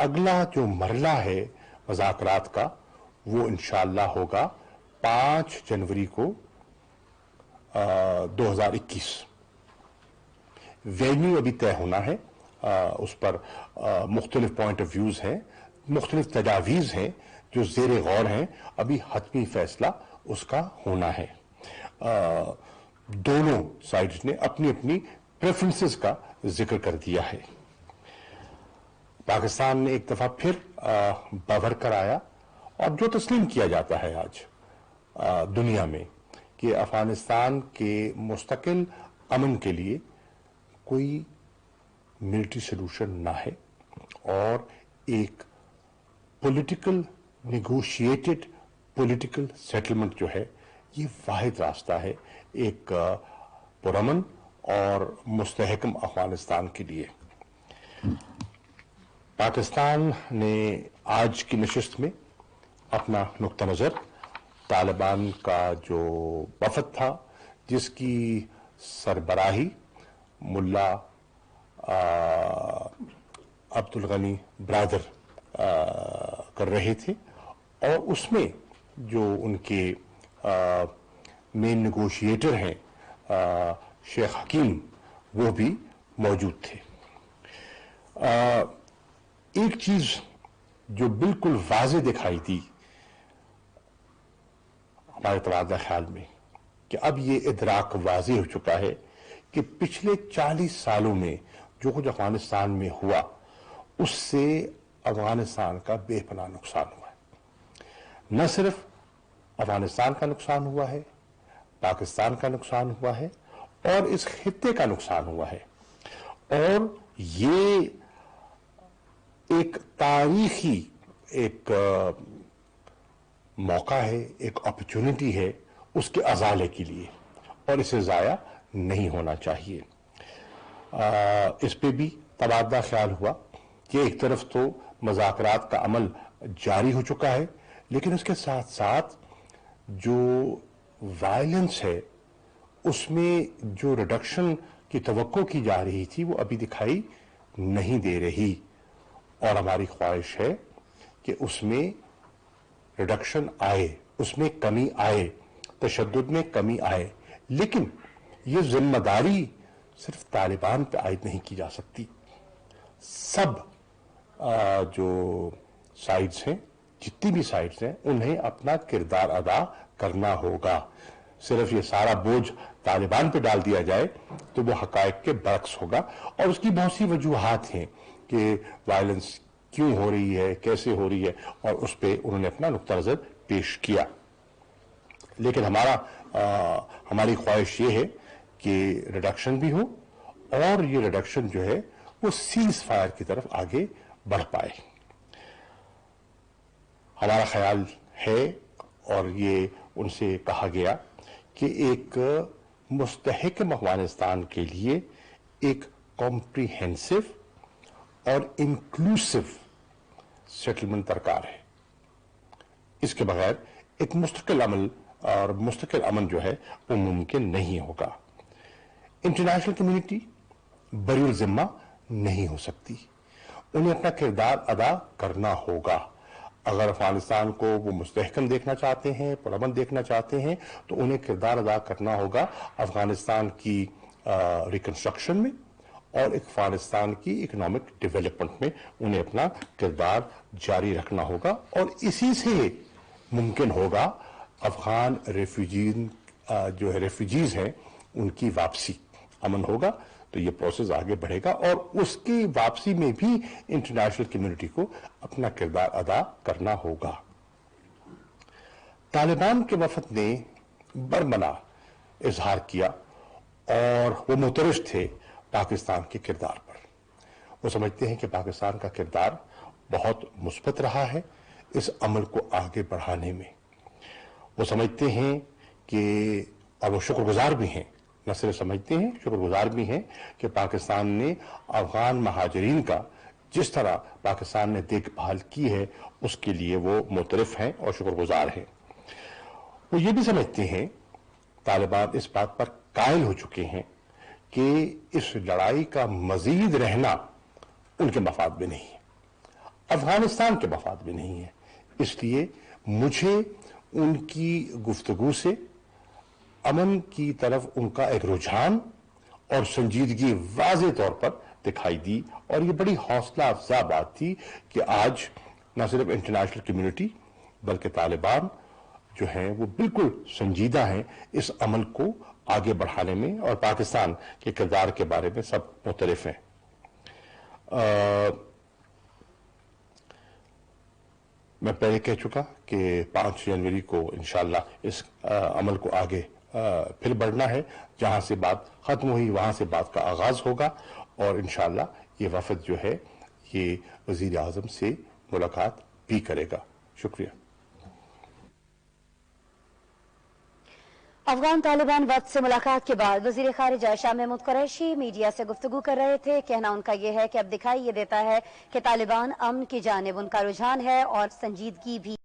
اگلا جو مرحلہ ہے مذاکرات کا وہ انشاءاللہ ہوگا 5 جنوری کو 2021. وینیو ابھی طے ہونا ہے، اس پر مختلف پوائنٹ آف ویوز ہیں، مختلف تجاویز ہیں جو زیر غور ہیں، ابھی حتمی فیصلہ اس کا ہونا ہے. دونوں سائڈز نے اپنی اپنی پریفرنسز کا ذکر کر دیا ہے. پاکستان نے ایک دفعہ پھر بابر کر آیا، اور جو تسلیم کیا جاتا ہے آج دنیا میں کہ افغانستان کے مستقل امن کے لیے کوئی ملٹری سلوشن نہ ہے، اور ایک پولیٹیکل نیگوشیٹڈ پولیٹیکل سیٹلمنٹ جو ہے یہ واحد راستہ ہے ایک پرامن اور مستحکم افغانستان کے لیے. پاکستان نے آج کی نشست میں اپنا نقطہ نظر طالبان کا جو وفد تھا جس کی سربراہی ملا عبدالغنی برادر کر رہے تھے، اور اس میں جو ان کے مین نیگوشیٹر ہیں شیخ حکیم وہ بھی موجود تھے. ایک چیز جو بالکل واضح دکھائی دی ہمارے تبادلہ خیال میں کہ اب یہ ادراک واضح ہو چکا ہے کہ پچھلے 40 سالوں میں جو کچھ افغانستان میں ہوا اس سے افغانستان کا بے پناہ نقصان ہوا ہے. نہ صرف افغانستان کا نقصان ہوا ہے، پاکستان کا نقصان ہوا ہے، اور اس خطے کا نقصان ہوا ہے. اور یہ ایک تاریخی ایک موقع ہے، ایک اپرچونٹی ہے اس کے ازالے کے لیے، اور اسے ضائع نہیں ہونا چاہیے. اس پہ بھی تبادلہ خیال ہوا کہ ایک طرف تو مذاکرات کا عمل جاری ہو چکا ہے، لیکن اس کے ساتھ ساتھ جو وائلنس ہے اس میں جو ریڈکشن کی توقع کی جا رہی تھی وہ ابھی دکھائی نہیں دے رہی، اور ہماری خواہش ہے کہ اس میں ریڈکشن آئے، اس میں کمی آئے، تشدد میں کمی آئے. لیکن یہ ذمہ داری صرف طالبان پہ عائد نہیں کی جا سکتی. سب جو سائڈز ہیں، جتنی بھی سائڈز ہیں، انہیں اپنا کردار ادا کرنا ہوگا. صرف یہ سارا بوجھ طالبان پہ ڈال دیا جائے تو وہ حقائق کے برعکس ہوگا. اور اس کی بہت سی وجوہات ہیں کہ وائلنس کیوں ہو رہی ہے، کیسے ہو رہی ہے، اور اس پہ انہوں نے اپنا نقطہ نظر پیش کیا. لیکن ہماری خواہش یہ ہے کہ ریڈکشن بھی ہو، اور یہ ریڈکشن جو ہے وہ سیز فائر کی طرف آگے بڑھ پائے. ہمارا خیال ہے، اور یہ ان سے کہا گیا کہ ایک مستحکم افغانستان کے لیے ایک کمپریہنسو اور انکلوسو سیٹلمنٹ درکار ہے. اس کے بغیر ایک مستقل عمل اور مستقل امن جو ہے وہ ممکن نہیں ہوگا. انٹرنیشنل کمیونٹی بری الذمہ نہیں ہو سکتی، انہیں اپنا کردار ادا کرنا ہوگا. اگر افغانستان کو وہ مستحکم دیکھنا چاہتے ہیں، پرامن دیکھنا چاہتے ہیں، تو انہیں کردار ادا کرنا ہوگا افغانستان کی ریکنسٹرکشن میں، اور افغانستان کی اکنامک ڈیولپمنٹ میں انہیں اپنا کردار جاری رکھنا ہوگا. اور اسی سے ممکن ہوگا افغان ریفیوجیز ہیں ان کی واپسی. امن ہوگا تو یہ پروسیس آگے بڑھے گا، اور اس کی واپسی میں بھی انٹرنیشنل کمیونٹی کو اپنا کردار ادا کرنا ہوگا. طالبان کے وفد نے برملا اظہار کیا، اور وہ معترض تھے پاکستان کے کردار پر. وہ سمجھتے ہیں کہ پاکستان کا کردار بہت مثبت رہا ہے اس عمل کو آگے بڑھانے میں. وہ سمجھتے ہیں کہ، اور وہ شکر گزار بھی ہیں، نہ صرف سمجھتے ہیں، شکر گزار بھی ہیں کہ پاکستان نے افغان مہاجرین کا جس طرح پاکستان نے دیکھ بھال کی ہے اس کے لیے وہ معترف ہیں اور شکر گزار ہیں. وہ یہ بھی سمجھتے ہیں، طالبان اس بات پر قائل ہو چکے ہیں کہ اس لڑائی کا مزید رہنا ان کے مفاد میں نہیں ہے. افغانستان کے مفاد میں نہیں ہے. اس لیے مجھے ان کی گفتگو سے امن کی طرف ان کا ایک رجحان اور سنجیدگی واضح طور پر دکھائی دی, اور یہ بڑی حوصلہ افزا بات تھی کہ آج نہ صرف انٹرنیشنل کمیونٹی بلکہ طالبان جو ہیں وہ بالکل سنجیدہ ہیں اس عمل کو آگے بڑھانے میں, اور پاکستان کے کردار کے بارے میں سب مختلف ہیں. میں پہلے کہہ چکا کہ 5 جنوری کو انشاءاللہ اس عمل کو آگے پھر بڑھنا ہے. جہاں سے بات ختم ہوئی وہاں سے بات کا آغاز ہوگا, اور انشاءاللہ یہ وفد جو ہے یہ وزیر اعظم سے ملاقات بھی کرے گا. شکریہ. افغان طالبان وفد سے ملاقات کے بعد وزیر خارجہ شاہ محمود قریشی میڈیا سے گفتگو کر رہے تھے. کہنا ان کا یہ ہے کہ اب دکھائی یہ دیتا ہے کہ طالبان امن کی جانب ان کا رجحان ہے اور سنجیدگی بھی